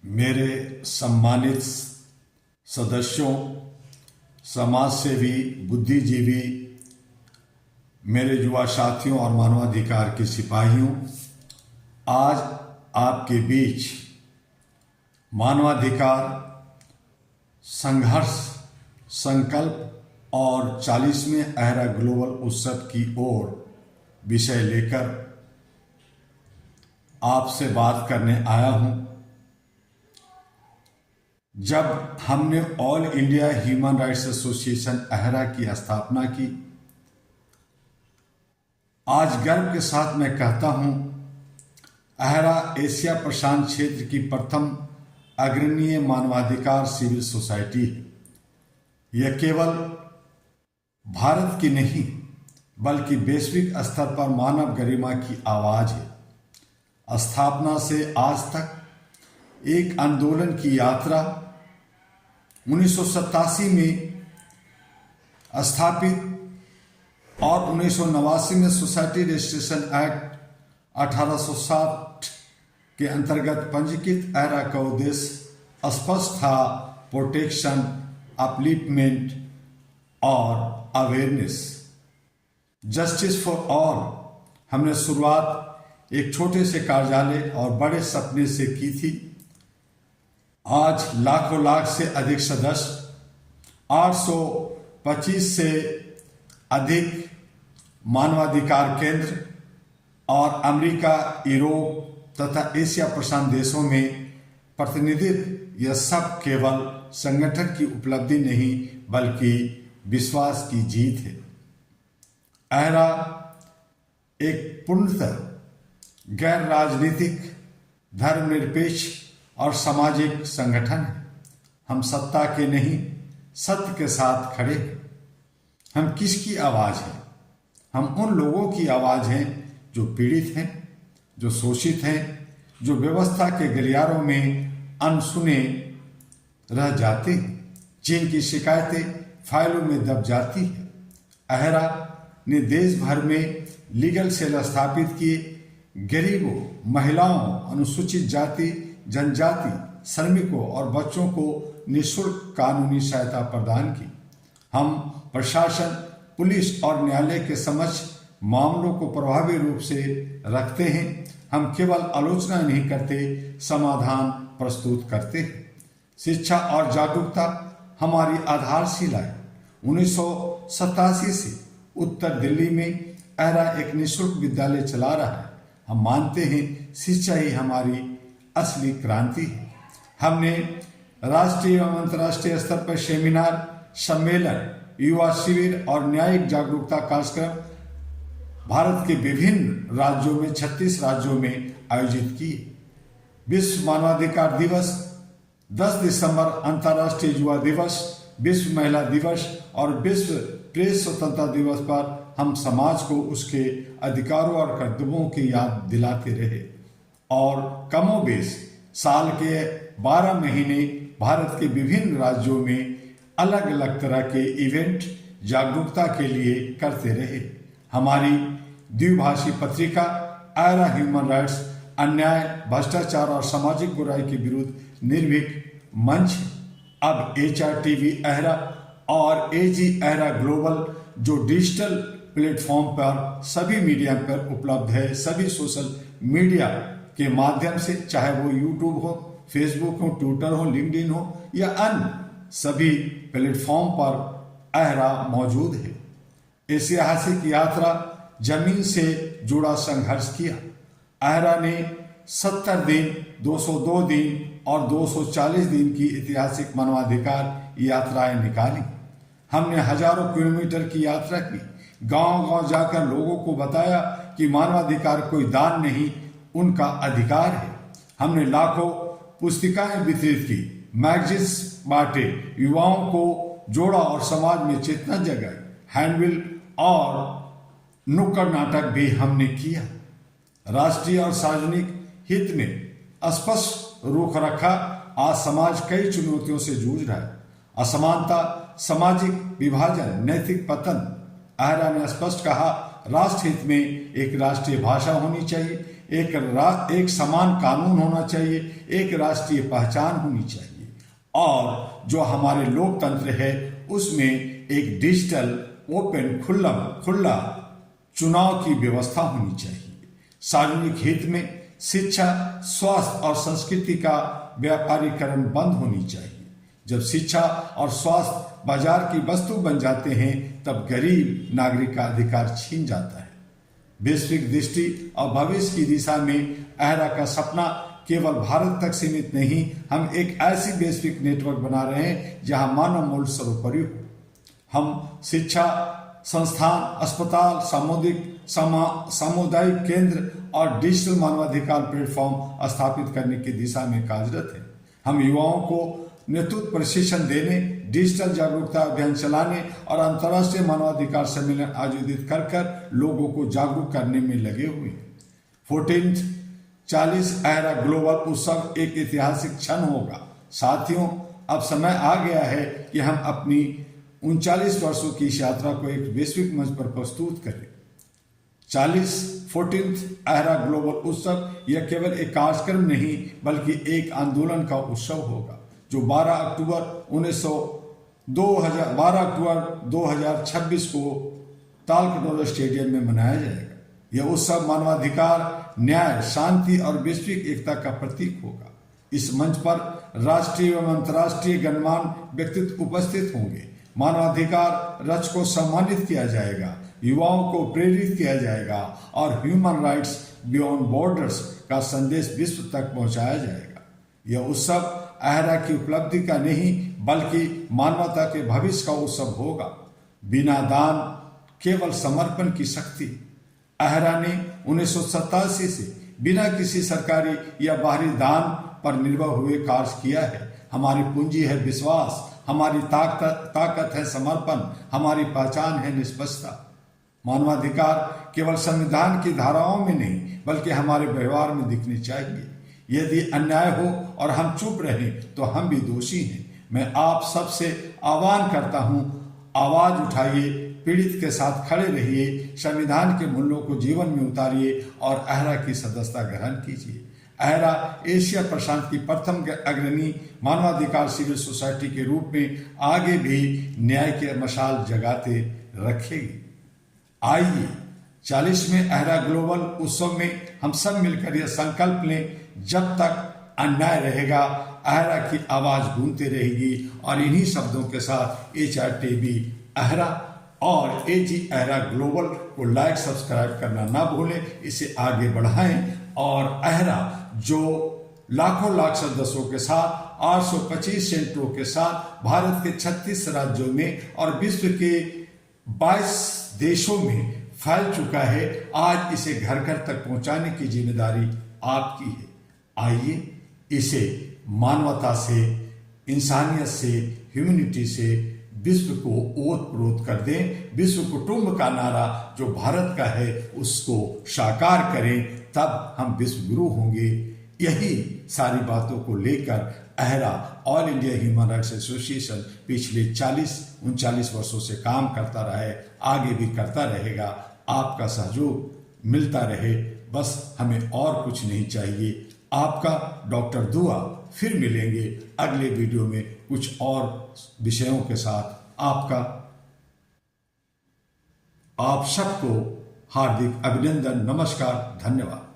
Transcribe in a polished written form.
मेरे सम्मानित सदस्यों, समाजसेवी, बुद्धिजीवी, मेरे युवा साथियों और मानवाधिकार के सिपाहियों, आज आपके बीच मानवाधिकार संघर्ष संकल्प और 40वें अहरा ग्लोबल उत्सव की ओर विषय लेकर आपसे बात करने आया हूं। जब हमने All India Human Rights Association AHRA की स्थापना की, आज गर्व के साथ मैं कहता हूं, अहरा एशिया प्रशांत क्षेत्र की प्रथम अग्रणीय मानवाधिकार सिविल सोसाइटी है। यह केवल भारत की नहीं बल्कि वैश्विक स्तर पर मानव गरिमा की आवाज है। स्थापना से आज तक एक आंदोलन की यात्रा 1987 में स्थापित और 1989 में सोसाइटी रजिस्ट्रेशन एक्ट 1860 के अंतर्गत पंजीकृत अहरा का उद्देश्य स्पष्ट था: प्रोटेक्शन, अपलिफ्टमेंट और अवेयरनेस, जस्टिस फॉर ऑल। हमने शुरुआत एक छोटे से कार्यालय और बड़े सपने से की थी। आज लाखों लाख से अधिक सदस्य, 825 से अधिक मानवाधिकार केंद्र और अमेरिका, यूरोप तथा एशिया प्रशांत देशों में प्रतिनिधित्व। यह सब केवल संगठन की उपलब्धि नहीं बल्कि विश्वास की जीत है। अहरा एक पूर्णतः गैर राजनीतिक, धर्मनिरपेक्ष और सामाजिक संगठन है। हम सत्ता के नहीं, सत्य के साथ खड़े हैं। हम किसकी आवाज हैं? हम उन लोगों की आवाज हैं जो पीड़ित हैं, जो शोषित हैं, जो व्यवस्था के गलियारों में अनसुने रह जाते हैं, जिनकी शिकायतें फाइलों में दब जाती है। अहरा ने देश भर में लीगल सेल स्थापित किए, गरीबों, महिलाओं, अनुसूचित जाति, जनजाति, श्रमिकों और बच्चों को निःशुल्क कानूनी सहायता प्रदान की। हम प्रशासन, पुलिस और न्यायालय के समक्ष मामलों को प्रभावी रूप से रखते हैं। हम केवल आलोचना नहीं करते, समाधान प्रस्तुत करते हैं। शिक्षा और जागरूकता हमारी आधारशिला है। 1987 से उत्तर दिल्ली में अहरा एक निःशुल्क विद्यालय चला रहा है। हम मानते हैं शिक्षा ही हमारी असली क्रांति है। हमने राष्ट्रीय एवं अंतर्राष्ट्रीय स्तर पर सेमिनार, सम्मेलन, युवा शिविर और न्यायिक जागरूकता कार्यक्रम भारत के विभिन्न राज्यों में 36 राज्यों में आयोजित किए। विश्व मानवाधिकार दिवस, 10 दिसंबर अंतर्राष्ट्रीय युवा दिवस, विश्व महिला दिवस और विश्व प्रेस स्वतंत्रता दिवस पर हम समाज को उसके अधिकारों और कर्तव्यों की याद दिलाते रहे। और कमोबेश साल के 12 महीने भारत के विभिन्न राज्यों में अलग अलग तरह के इवेंट जागरूकता के लिए करते रहे। हमारी द्विभाषी पत्रिका अहरा ह्यूमन राइट्स अन्याय, भ्रष्टाचार और सामाजिक बुराई के विरुद्ध निर्भीक मंच है। अब HRTV अहरा और AG अहरा ग्लोबल, जो डिजिटल प्लेटफॉर्म पर सभी मीडिया पर उपलब्ध है, सभी सोशल मीडिया के माध्यम से, चाहे वो यूट्यूब हो, फेसबुक हो, ट्विटर हो, लिंक्डइन हो या अन्य सभी प्लेटफॉर्म पर अहरा मौजूद है। ऐतिहासिक यात्रा, जमीन से जुड़ा संघर्ष किया। अहरा ने 70 दिन, 202 दिन और 240 दिन की ऐतिहासिक मानवाधिकार यात्राएं निकाली। हमने हजारों किलोमीटर की यात्रा की, गांव-गांव जाकर लोगों को बताया कि मानवाधिकार कोई दान नहीं, उनका अधिकार है। हमने लाखों पुस्तिकाएं वितरित की, मैगजीन्स बांटे, युवाओं को जोड़ा और समाज में चेतना जगाई। हैंडबिल और नुक्कड़ नाटक भी हमने किया। राष्ट्रीय और सार्वजनिक हित में स्पष्ट रुख रखा। आज समाज कई चुनौतियों से जूझ रहा है: असमानता, सामाजिक विभाजन, नैतिक पतन। अहरा ने स्पष्ट कहा, राष्ट्र हित में एक राष्ट्रीय भाषा होनी चाहिए, एक समान कानून होना चाहिए, एक राष्ट्रीय पहचान होनी चाहिए, और जो हमारे लोकतंत्र है उसमें एक डिजिटल ओपन खुला चुनाव की व्यवस्था होनी चाहिए। सार्वजनिक हित में शिक्षा, स्वास्थ्य और संस्कृति का व्यापारीकरण बंद होनी चाहिए। जब शिक्षा और स्वास्थ्य बाजार की वस्तु बन जाते हैं तब गरीब नागरिक का अधिकार छीन जाता है। वैश्विक दृष्टि और भविष्य की दिशा में अहरा का सपना केवल भारत तक सीमित नहीं, हम एक ऐसी वैश्विक नेटवर्क बना रहे हैं जहां मानव मूल्य सर्वोपरि हो। हम शिक्षा संस्थान, अस्पताल, सामुदायिक केंद्र और डिजिटल मानवाधिकार प्लेटफॉर्म स्थापित करने की दिशा में कार्यरत हैं। हम युवाओं को नेतृत्व प्रशिक्षण देने, डिजिटल जागरूकता अभियान चलाने और अंतर्राष्ट्रीय मानवाधिकार सम्मेलन आयोजित कर लोगों को जागरूक करने में लगे हुए हैं। 14th 40 अहरा ग्लोबल उत्सव एक ऐतिहासिक क्षण होगा। साथियों, अब समय आ गया है कि हम अपनी 39 वर्षों की इस यात्रा को एक वैश्विक मंच पर प्रस्तुत करें। 14th अहरा ग्लोबल उत्सव यह केवल एक कार्यक्रम नहीं बल्कि एक आंदोलन का उत्सव होगा जो 12 अक्टूबर 2026 को तालकटोरा स्टेडियम में मनाया जाएगा। यह उत्सव मानवाधिकार, न्याय, शांति और वैश्विक एकता का प्रतीक होगा। इस मंच पर राष्ट्रीय एवं अंतर्राष्ट्रीय गणमान्य व्यक्तित्व उपस्थित होंगे। मानवाधिकार रच को सम्मानित किया जाएगा, युवाओं को प्रेरित किया जाएगा और ह्यूमन राइट्स बियॉन्ड बॉर्डर्स का संदेश विश्व तक पहुंचाया जाएगा। यह उत्सव अहरा की उपलब्धि का नहीं बल्कि मानवता के भविष्य का उत्सव होगा। बिना दान, केवल समर्पण की शक्ति। अहरा ने 1987 से बिना किसी सरकारी या बाहरी दान पर निर्भर हुए कार्य किया है। हमारी पूंजी है विश्वास, हमारी ताकत है समर्पण, हमारी पहचान है निष्पक्षता। मानवाधिकार केवल संविधान की धाराओं में नहीं बल्कि हमारे व्यवहार में दिखने चाहिए। यदि अन्याय हो और हम चुप रहें तो हम भी दोषी हैं। मैं आप सबसे आह्वान करता हूं, आवाज उठाइए, पीड़ित के साथ खड़े रहिए, संविधान के मूल्यों को जीवन में उतारिए और अहरा की सदस्यता ग्रहण कीजिए। अहरा एशिया प्रशांत की प्रथम अग्रणी मानवाधिकार सिविल सोसाइटी के रूप में आगे भी न्याय के मशाल जगाते रखेगी। आइए 40वें अहरा ग्लोबल उत्सव में हम सब मिलकर यह संकल्प लें, जब तक अन्याय रहेगा अहरा की आवाज गूंजती रहेगी। और इन्हीं शब्दों के साथ HRTV अहरा और AG अहरा ग्लोबल को लाइक सब्सक्राइब करना ना भूलें, इसे आगे बढ़ाएं और अहरा जो लाखों लाख सदस्यों के साथ 825 सेंटरों के साथ भारत के 36 राज्यों में और विश्व के 22 देशों में फैल चुका है, आज इसे घर घर तक पहुंचाने की जिम्मेदारी आपकी है। आइए इसे मानवता से, इंसानियत से, ह्यूमैनिटी से विश्व को ओत-प्रोत कर दें। विश्व कुटुंब का नारा जो भारत का है उसको साकार करें, तब हम विश्व गुरु होंगे। यही सारी बातों को लेकर AHRA All India Human Rights Association पिछले 39 वर्षों से काम करता रहा है, आगे भी करता रहेगा। आपका सहयोग मिलता रहे, बस हमें और कुछ नहीं चाहिए। आपका डॉक्टर दुआ। फिर मिलेंगे अगले वीडियो में कुछ और विषयों के साथ। आप सबको हार्दिक अभिनंदन, नमस्कार, धन्यवाद।